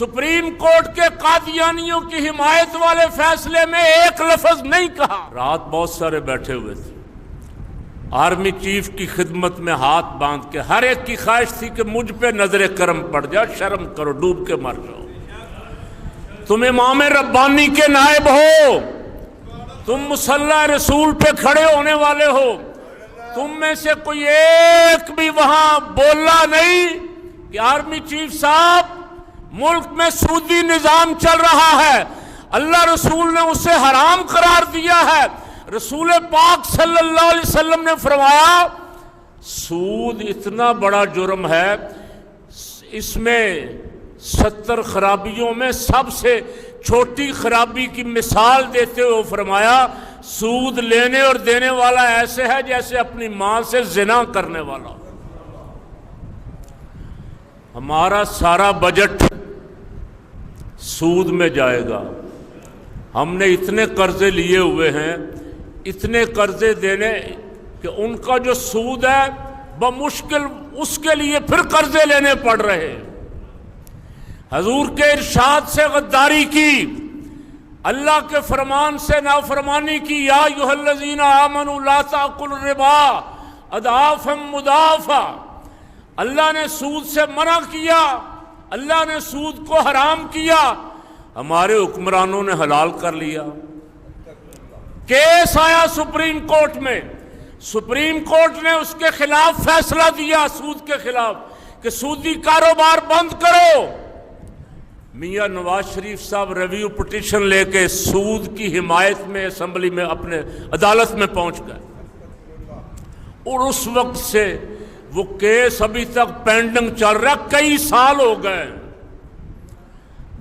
Supreme court کے قادیانیوں کی حمایت والے فیصلے میں ایک لفظ نہیں کہا۔ رات بہت سارے بیٹھے ہوئے تھے، آرمی چیف کی خدمت میں ہاتھ باندھ کے ہر ایک کی خواہش تھی کہ مجھ پہ نظر کرم پڑ جائے، شرم کرو، ڈوب کے مر جاؤ۔ تم امام ربانی کے نائب ہو، تم مصلی رسول پہ کھڑے ہونے والے ہو، تم میں سے کوئی ایک بھی وہاں بولا نہیں کہ آرمی چیف صاحب ملک میں سودی نظام چل رہا ہے، اللہ رسول نے اسے حرام قرار دیا ہے۔ رسول پاک صلی اللہ علیہ وسلم نے فرمایا سود اتنا بڑا جرم ہے، اس میں 70 خرابیوں میں سب سے چھوٹی خرابی کی مثال دیتے ہوئے فرمایا سود لینے اور دینے والا ایسے ہے جیسے اپنی ماں سے زنا کرنے والا۔ ہمارا سارا بجٹ سود میں جائے گا۔ ہم نے اتنے قرضے لیے ہوئے ہیں، اتنے قرضے دینے کہ ان کا جو سود ہے بمشکل اس کے لیے پھر قرضے لینے پڑ رہے۔ حضور کے ارشاد سے غداری کی، اللہ کے فرمان سے نافرمانی کی، یا ایھا الذین آمنوا لا تأکلوا الربا اضعافا مضاعفا۔ اللہ نے سود سے منع کیا، اللہ نے سود کو حرام کیا، ہمارے حکمرانوں نے حلال کر لیا۔ کیس آیا سپریم کورٹ میں، سپریم کورٹ نے اس کے خلاف فیصلہ دیا، سود کے خلاف، کہ سودی کاروبار بند کرو۔ میاں نواز شریف صاحب ریویو پٹیشن لے کے سود کی حمایت میں اسمبلی میں اپنے عدالت میں پہنچ گئے، اور اس وقت سے وہ کیس ابھی تک پینڈنگ چل رہا، کئی سال ہو گئے۔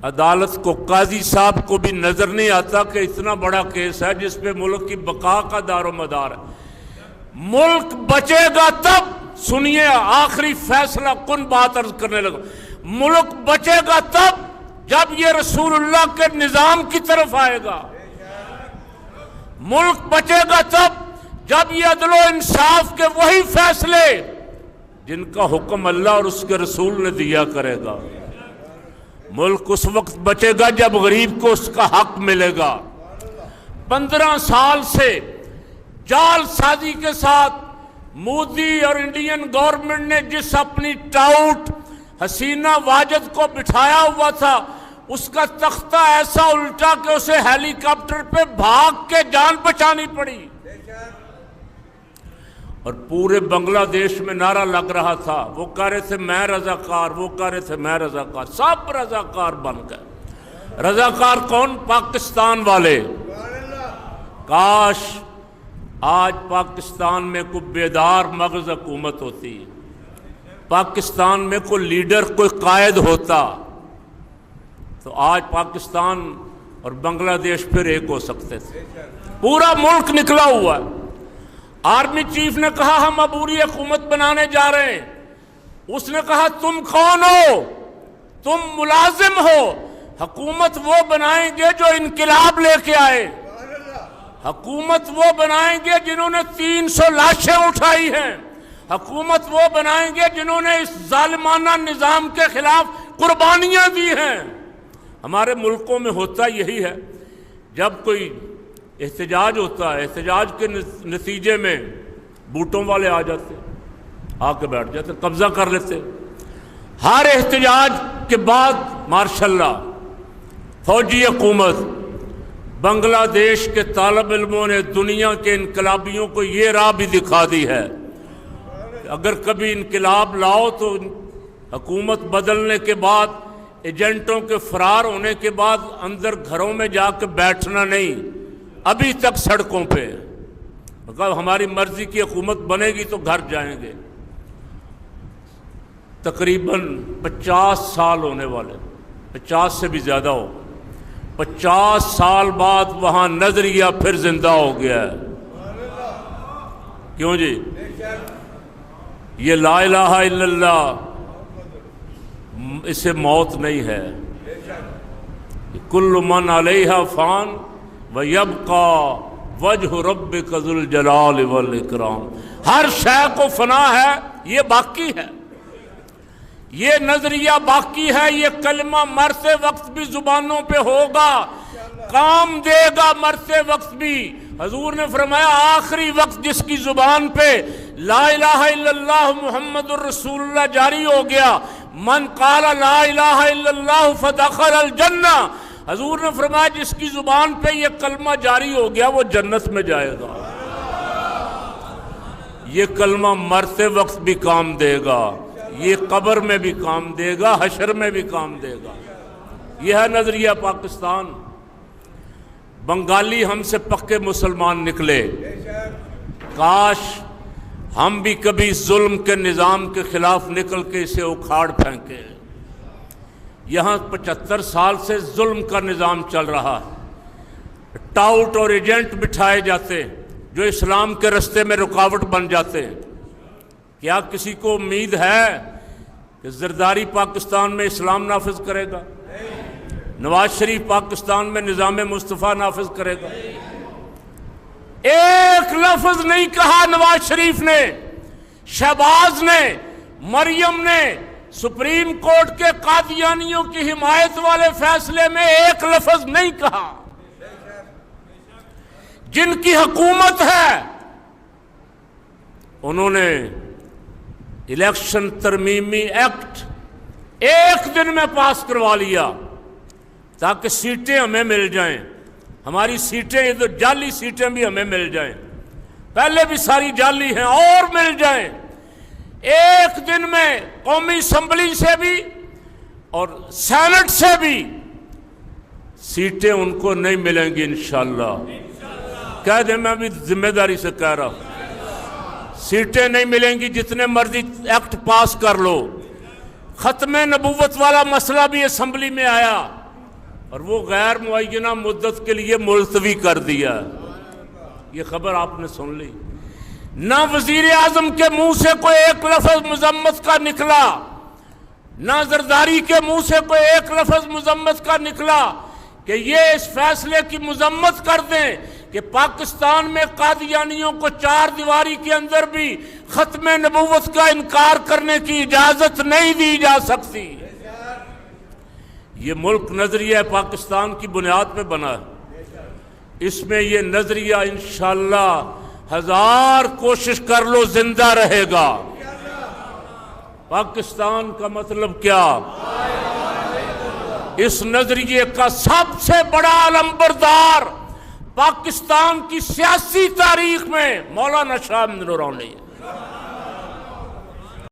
عدالت کو، قاضی صاحب کو بھی نظر نہیں آتا کہ اتنا بڑا کیس ہے جس پہ ملک کی بقا کا دار و مدار ہے۔ ملک بچے گا تب، سنیے آخری فیصلہ کن بات عرض کرنے لگا، ملک بچے گا تب جب یہ رسول اللہ کے نظام کی طرف آئے گا، ملک بچے گا تب جب یہ عدل و انصاف کے وہی فیصلے جن کا حکم اللہ اور اس کے رسول نے دیا کرے گا۔ ملک اس وقت بچے گا جب غریب کو اس کا حق ملے گا۔ 15 سال سے جال سازی کے ساتھ مودی اور انڈین گورنمنٹ نے جس اپنی ٹاؤٹ حسینہ واجد کو بٹھایا ہوا تھا، اس کا تختہ ایسا الٹا کہ اسے ہیلی کاپٹر پہ بھاگ کے جان بچانی پڑی، اور پورے بنگلہ دیش میں نعرہ لگ رہا تھا، وہ کہہ رہے تھے میں رضاکار، وہ کہہ رہے تھے میں رضاکار، سب رضاکار بن گئے۔ رضاکار کون؟ پاکستان والے۔ کاش آج پاکستان میں کوئی بیدار مغز حکومت ہوتی، پاکستان میں کوئی لیڈر، کوئی قائد ہوتا، تو آج پاکستان اور بنگلہ دیش پھر ایک ہو سکتے تھے۔ پورا ملک نکلا ہوا ہے۔ آرمی چیف نے کہا ہم عبوری حکومت بنانے جا رہے ہیں، اس نے کہا تم کون ہو؟ تم ملازم ہو، حکومت وہ بنائیں گے جو انقلاب لے کے آئے، حکومت وہ بنائیں گے جنہوں نے 300 لاشیں اٹھائی ہیں، حکومت وہ بنائیں گے جنہوں نے اس ظالمانہ نظام کے خلاف قربانیاں دی ہیں۔ ہمارے ملکوں میں ہوتا یہی ہے، جب کوئی احتجاج ہوتا ہے، احتجاج کے نتیجے میں بوٹوں والے آ جاتے، آ کے بیٹھ جاتے، قبضہ کر لیتے۔ ہر احتجاج کے بعد ماشاءاللہ فوجی حکومت، بنگلہ دیش کے طالب علموں نے دنیا کے انقلابیوں کو یہ راہ بھی دکھا دی ہے کہ اگر کبھی انقلاب لاؤ تو حکومت بدلنے کے بعد، ایجنٹوں کے فرار ہونے کے بعد اندر گھروں میں جا کے بیٹھنا نہیں، ابھی تک سڑکوں پہ اگر ہماری مرضی کی حکومت بنے گی تو گھر جائیں گے۔ تقریباً 50 سال ہونے والے، 50 سے بھی زیادہ ہو، 50 سال بعد وہاں نظریہ پھر زندہ ہو گیا ہے۔ کیوں جی؟ یہ لا الہ الا اللہ، اسے موت نہیں ہے۔ کل من علیہا فان وَيَبْقَى وَجْهُ رَبِّكَ ذُو الْجَلَالِ وَالْإِكْرَامِ۔ ہر شے کو فنا ہے، یہ باقی ہے، یہ نظریہ باقی ہے، یہ کلمہ مرتے وقت بھی زبانوں پہ ہوگا، کام دے گا مرتے وقت بھی۔ حضور نے فرمایا آخری وقت جس کی زبان پہ لا الہ الا اللہ محمد الرسول اللہ جاری ہو گیا، من قال لا الہ الا اللہ فدخل الجنہ، حضور نے فرمایا جس کی زبان پہ یہ کلمہ جاری ہو گیا وہ جنت میں جائے گا۔ یہ کلمہ مرتے وقت بھی کام دے گا، یہ قبر میں بھی کام دے گا، حشر میں بھی کام دے گا۔ یہ ہے نظریہ پاکستان۔ بنگالی ہم سے پکے مسلمان نکلے، کاش ہم بھی کبھی ظلم کے نظام کے خلاف نکل کے اسے اکھاڑ پھینکے۔ یہاں 75 سال سے ظلم کا نظام چل رہا ہے، ٹاؤٹ اور ایجنٹ بٹھائے جاتے جو اسلام کے رستے میں رکاوٹ بن جاتے ہیں۔ کیا کسی کو امید ہے کہ زرداری پاکستان میں اسلام نافذ کرے گا؟ نواز شریف پاکستان میں نظام مصطفیٰ نافذ کرے گا؟ ایک لفظ نہیں کہا نواز شریف نے، شہباز نے، مریم نے، سپریم کورٹ کے قادیانیوں کی حمایت والے فیصلے میں ایک لفظ نہیں کہا۔ جن کی حکومت ہے انہوں نے الیکشن ترمیمی ایکٹ ایک دن میں پاس کروا لیا تاکہ سیٹیں ہمیں مل جائیں، ہماری سیٹیں یہ تو جعلی سیٹیں بھی ہمیں مل جائیں، پہلے بھی ساری جعلی ہیں اور مل جائیں۔ ایک دن میں قومی اسمبلی سے بھی اور سینٹ سے بھی سیٹیں ان کو نہیں ملیں گی انشاءاللہ۔ کہہ دیں، میں بھی ذمہ داری سے کہہ رہا ہوں، سیٹیں نہیں ملیں گی، جتنے مرضی ایکٹ پاس کر لو۔ ختم نبوت والا مسئلہ بھی اسمبلی میں آیا اور وہ غیر معینہ مدت کے لیے ملتوی کر دیا۔ یہ خبر آپ نے سن لی۔ نہ وزیر اعظم کے منہ سے کوئی ایک لفظ مذمت کا نکلا، نہ زرداری کے منہ سے کوئی ایک لفظ مذمت کا نکلا کہ یہ اس فیصلے کی مذمت کر دیں کہ پاکستان میں قادیانیوں کو چار دیواری کے اندر بھی ختم نبوت کا انکار کرنے کی اجازت نہیں دی جا سکتی۔ یہ ملک نظریہ پاکستان کی بنیاد پہ بنا ہے، اس میں یہ نظریہ انشاءاللہ 1000 کوشش کر لو زندہ رہے گا۔ پاکستان کا مطلب کیا؟ اس نظریے کا سب سے بڑا علمبردار پاکستان کی سیاسی تاریخ میں مولانا شاہ نورانی ہے۔